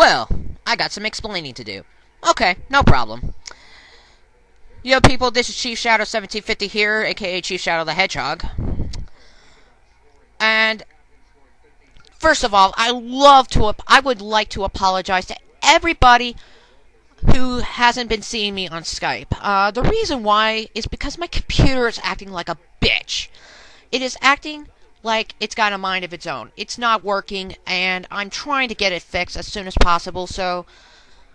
Well, I got some explaining to do. Okay, no problem. Yo, people, this is Chief Shadow 1750 here, aka Chief Shadow the Hedgehog. And first of all, I would like to apologize to everybody who hasn't been seeing me on Skype. The reason why is because my computer is acting like a bitch. It is acting like it's got a mind of its own. It's not working, and I'm trying to get it fixed as soon as possible, so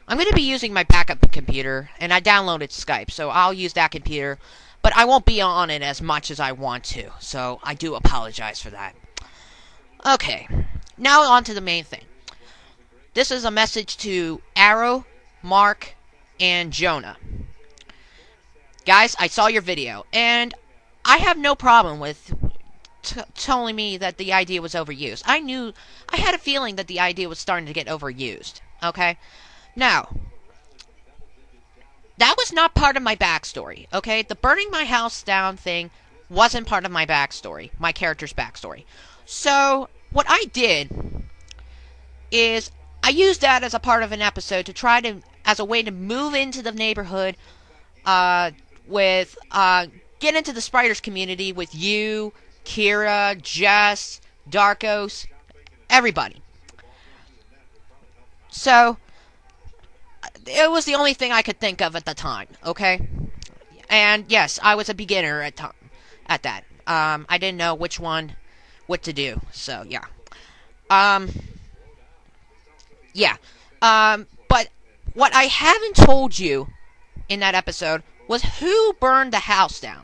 I'm going to be using my backup computer, and I downloaded Skype, so I'll use that computer, but I won't be on it as much as I want to, so I do apologize for that. Okay, now on to the main thing. This is a message to Arrow, Mark, and Jonah. Guys, I saw your video, and I have no problem with telling me that the idea was overused. I had a feeling that the idea was starting to get overused, okay? Now, that was not part of my backstory, okay? The burning my house down thing wasn't part of my backstory, my character's backstory. So, what I did is I used that as a part of an episode to try to, as a way to move into the neighborhood get into the Spiders community with you, Kira, Jess, Darkos, everybody. So, it was the only thing I could think of at the time, okay? And yes, I was a beginner at that. I didn't know what to do, so yeah. But what I haven't told you in that episode was who burned the house down.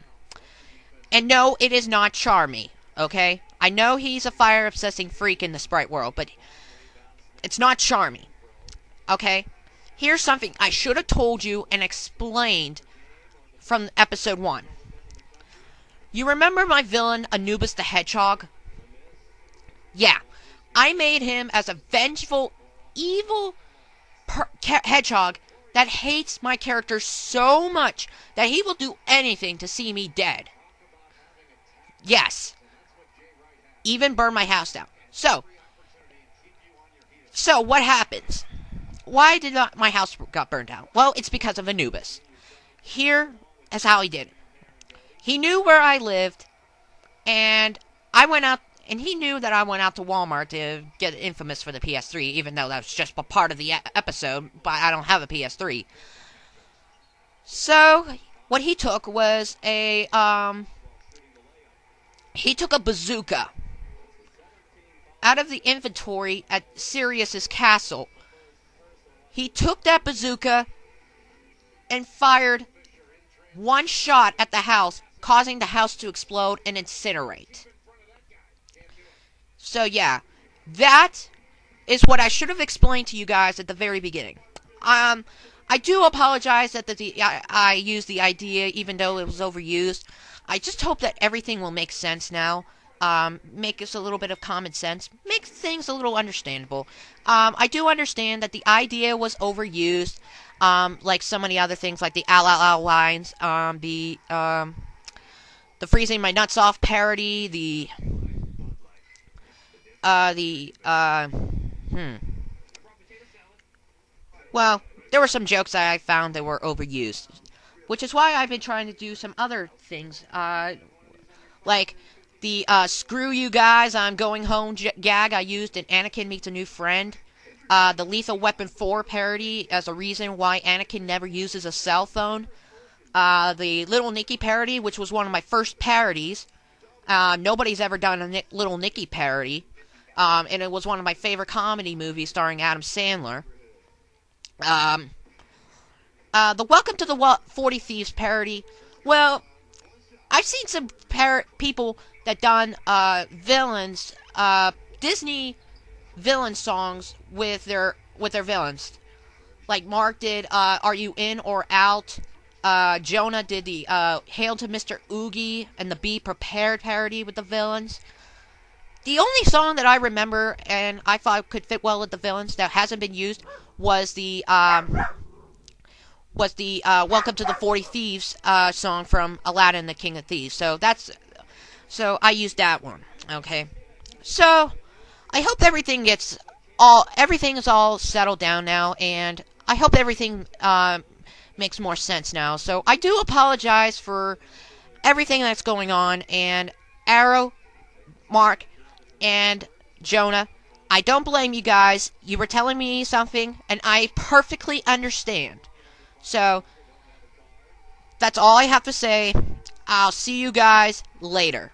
And no, it is not Charmy, okay? I know he's a fire-obsessing freak in the sprite world, but it's not Charmy, okay? Here's something I should have told you and explained from episode 1. You remember my villain, Anubis the Hedgehog? Yeah, I made him as a vengeful, evil hedgehog that hates my character so much that he will do anything to see me dead. Yes. Even burn my house down. So what happens? Why did my house got burned down? Well, it's because of Anubis. Here is how he did it. He knew where I lived, and I went out, and he knew that I went out to Walmart to get Infamous for the PS3, even though that was just a part of the episode, but I don't have a PS3. So, what he took was he took a bazooka out of the inventory at Sirius's castle. He took that bazooka and fired one shot at the house, causing the house to explode and incinerate. So yeah, that is what I should have explained to you guys at the very beginning. I do apologize that I used the idea even though it was overused. I just hope that everything will make sense now. Make us a little bit of common sense. Make things a little understandable. I do understand that the idea was overused. Like so many other things, like the ow ow ow lines, the freezing my nuts off parody, well, there were some jokes that I found that were overused, which is why I've been trying to do some other things, like the screw you guys, I'm going home gag I used in Anakin Meets a New Friend. The Lethal Weapon 4 parody as a reason why Anakin never uses a cell phone. The Little Nicky parody, which was one of my first parodies. Nobody's ever done a Little Nicky parody. And it was one of my favorite comedy movies starring Adam Sandler. The Welcome to the 40 Thieves parody. Well, I've seen some people that done villains, Disney villain songs with their villains. Like Mark did Are You In or Out? Jonah did the Hail to Mr. Oogie and the Be Prepared parody with the villains. The only song that I remember and I thought could fit well with the villains that hasn't been used was the Welcome to the 40 Thieves song from Aladdin the King of Thieves. So I used that one. Okay. So I hope everything gets all everything is all settled down now, and I hope everything makes more sense now. So I do apologize for everything that's going on, and Arrow, Mark, and Jonah, I don't blame you guys. You were telling me something, and I perfectly understand. So that's all I have to say. I'll see you guys later.